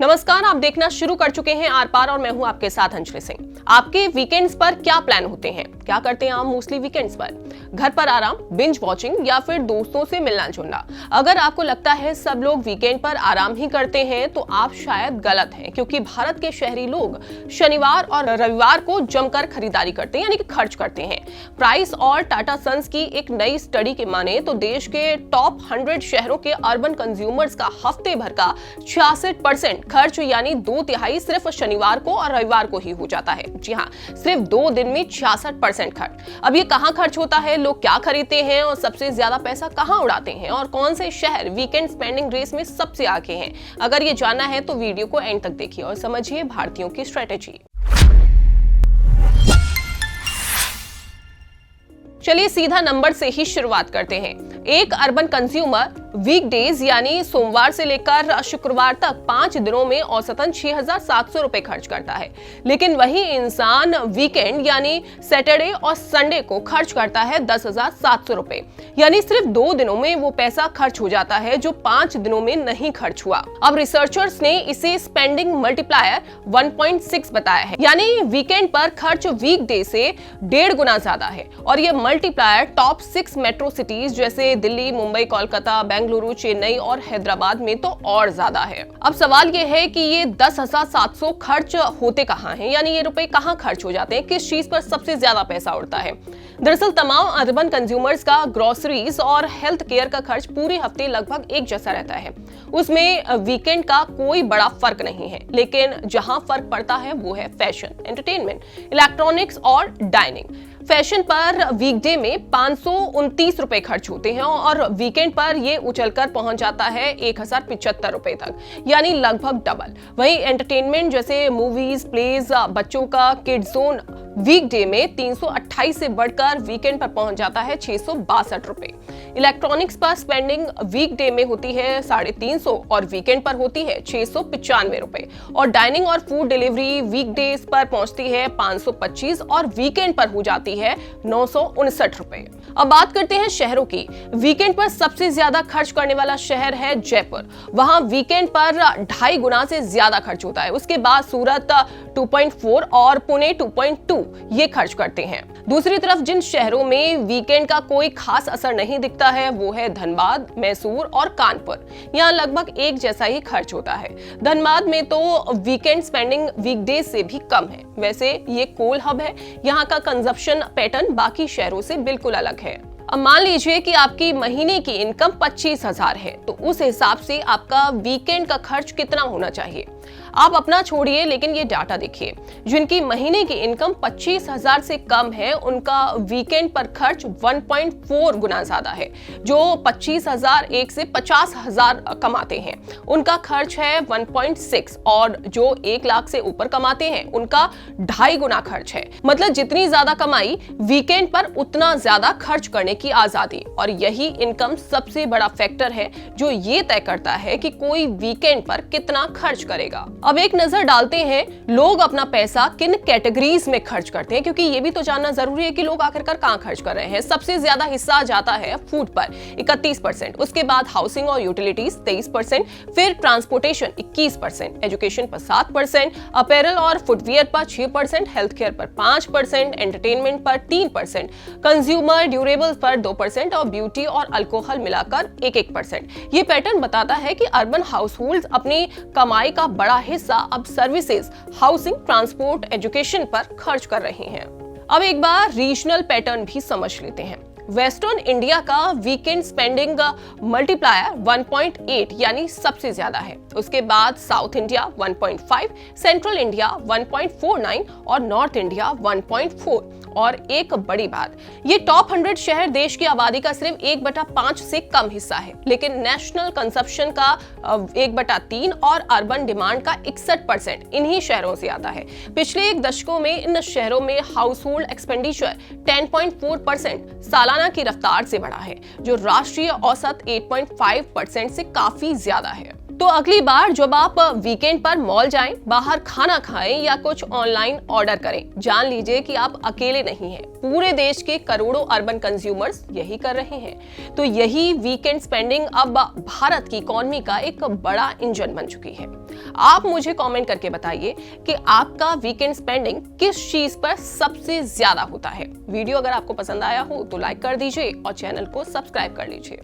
नमस्कार, आप देखना शुरू कर चुके हैं आर पार और मैं हूं आपके साथ अंजलि सिंह। आपके वीकेंड्स पर क्या प्लान होते हैं? क्या करते हैं आप मोस्टली वीकेंड्स पर? घर पर आराम, बिंज वॉचिंग या फिर दोस्तों से मिलना जुलना? अगर आपको लगता है सब लोग वीकेंड पर आराम ही करते हैं तो आप शायद गलत हैं, क्योंकि भारत के शहरी लोग शनिवार और रविवार को जमकर खरीदारी करते हैं, यानी कि खर्च करते हैं। प्राइस और टाटा सन्स की एक नई स्टडी के माने तो देश के टॉप 100 शहरों के अर्बन कंज्यूमर्स का हफ्ते भर का 66% खर्च यानी 2/3 सिर्फ शनिवार को और रविवार को ही हो जाता है। जी हाँ, सिर्फ 2 दिन में 66% खर्च। अब ये कहाँ खर्च होता है, लोग क्या खरीदते हैं और सबसे ज्यादा पैसा कहाँ उड़ाते हैं और कौन से शहर वीकेंड स्पेंडिंग रेस में सबसे आगे हैं? अगर ये जानना है तो वीडियो को एंड तक देखिए और समझिए भारतीयों की स्ट्रेटेजी। चलिए सीधा नंबर से ही शुरुआत करते हैं। एक अर्बन कंज्यूमर वीकडेज यानी सोमवार से लेकर शुक्रवार तक 5 दिनों में औसतन 6,700 रुपए खर्च करता है, लेकिन वही इंसान वीकेंड यानी सैटरडे और संडे को खर्च करता है 10,700 रुपए। यानी सिर्फ 2 दिनों में वो पैसा खर्च हो जाता है जो 5 दिनों में नहीं खर्च हुआ। अब रिसर्चर्स ने इसे स्पेंडिंग मल्टीप्लायर 1.6 बताया है, यानी वीकेंड पर खर्च वीकडे से 1.5 गुना ज्यादा है। और ये मल्टीप्लायर टॉप 6 मेट्रो सिटीज जैसे दिल्ली, मुंबई, कोलकाता, बेंगलुरु, चेन्नई और हैदराबाद में तो और ज्यादा है। अब सवाल ये है कि ये 10,700 खर्च होते कहाँ हैं, यानी ये रुपए कहाँ खर्च हो जाते हैं, किस चीज पर सबसे ज्यादा पैसा उड़ता है? दरअसल तमाम अर्बन कंज्यूमर्स का ग्रोसरीज और हेल्थ केयर का खर्च पूरे हफ्ते लगभग एक जैसा रहता है। उसमें वीकेंड का कोई बड़ा फर्क नहीं है, लेकिन जहां फर्क पड़ता है वो है फैशन, एंटरटेनमेंट, इलेक्ट्रॉनिक्स और डाइनिंग। फैशन पर वीकडे में 529 रुपए खर्च होते हैं और वीकेंड पर ये उछलकर पहुंच जाता है 1,075 रुपए तक, यानी लगभग डबल। वहीं एंटरटेनमेंट जैसे मूवीज, प्लेज, बच्चों का किड्स जोन वीकडे में 328 से बढ़कर वीकेंड पर पहुंच जाता है 662 रुपए। इलेक्ट्रॉनिक्स पर स्पेंडिंग वीकडे में होती है 350 और वीकेंड पर होती है 695 रुपए। और डाइनिंग और फूड डिलीवरी वीकडेज पर पहुंचती है 525 और वीकेंड पर हो जाती है 959 रुपए। अब बात करते हैं शहरों की। वीकेंड पर सबसे ज्यादा खर्च करने वाला शहर है जयपुर। वहां वीकेंड पर 2.5 गुना से ज्यादा खर्च होता है। उसके बाद सूरत 2.4 और पुणे 2.2 ये खर्च करते हैं। दूसरी तरफ जिन शहरों में वीकेंड का कोई खास असर नहीं दिखता है वो है धनबाद, मैसूर और कानपुर। यहाँ लगभग एक जैसा ही खर्च होता है। धनबाद में तो वीकेंड स्पेंडिंग वीकडेज से भी कम है। वैसे ये कोल हब है, यहाँ का कंजप्शन पैटर्न बाकी शहरों से बिल्कुल अलग है। अब मान लीजिए कि आपकी महीने की इनकम 25,000 है, तो उस हिसाब से आपका वीकेंड का खर्च कितना होना चाहिए? आप अपना छोड़िए, लेकिन ये डाटा देखिए। जिनकी महीने की इनकम 25,000 से कम है उनका वीकेंड पर खर्च 1.4 गुना ज्यादा है। जो 25,001 से 50,000 कमाते हैं उनका खर्च है 1.6 और जो 1 लाख से ऊपर कमाते हैं उनका 2.5 गुना खर्च है। मतलब जितनी ज्यादा कमाई वीकेंड पर उतना ज्यादा खर्च करने की आजादी। और यही इनकम सबसे बड़ा फैक्टर है जो ये तय करता है कि कोई वीकेंड पर कितना खर्च करेगा। अब एक नजर डालते हैं लोग अपना पैसा किन कैटेगरीज में खर्च करते हैं, क्योंकि ये भी तो जानना जरूरी है कि लोग आखिरकार कहां खर्च कर रहे हैं। सबसे ज्यादा हिस्सा जाता है फूड पर 31%, उसके बाद हाउसिंग और यूटिलिटीज 23%, फिर ट्रांसपोर्टेशन 21%, एजुकेशन पर 7%, अपैरल और फुटवियर पर 6%, हेल्थ केयर पर 5%, एंटरटेनमेंट पर 3%, कंज्यूमर ड्यूरेबल्स पर 2% और ब्यूटी और अल्कोहल मिलाकर 1%। ये पैटर्न बताता है कि अर्बन हाउसहोल्ड्स अपनी कमाई का बड़ा हिस्सा अब सर्विसेज, हाउसिंग, ट्रांसपोर्ट, एजुकेशन पर खर्च कर रहे हैं। अब एक बार रीजनल पैटर्न भी समझ लेते हैं। वेस्टर्न इंडिया का वीकेंड स्पेंडिंग मल्टीप्लायर 1.8 यानी सबसे ज्यादा है। उसके बाद साउथ इंडिया 1.5, सेंट्रल इंडिया 1.49 और नॉर्थ इंडिया 1.4। और एक बड़ी बात, ये टॉप 100 शहर देश की आबादी का सिर्फ 1/5 से कम हिस्सा है, लेकिन नेशनल कंजप्शन का 1/3 और अर्बन डिमांड का 61% इन्हीं शहरों से आता है। पिछले 1 दशकों में इन शहरों में हाउस होल्ड एक्सपेंडिचर 10.4% सालाना की रफ्तार से बढ़ा है, जो राष्ट्रीय औसत 8.5% से काफी ज्यादा है। तो अगली बार जब आप वीकेंड पर मॉल जाएं, बाहर खाना खाएं या कुछ ऑनलाइन ऑर्डर करें, जान लीजिए कि आप अकेले नहीं हैं। पूरे देश के करोड़ों अर्बन कंज्यूमर्स यही कर रहे हैं। तो यही वीकेंड स्पेंडिंग अब भारत की इकोनॉमी का एक बड़ा इंजन बन चुकी है। आप मुझे कमेंट करके बताइए कि आपका वीकेंड स्पेंडिंग किस चीज पर सबसे ज्यादा होता है। वीडियो अगर आपको पसंद आया हो तो लाइक कर दीजिए और चैनल को सब्सक्राइब कर लीजिए।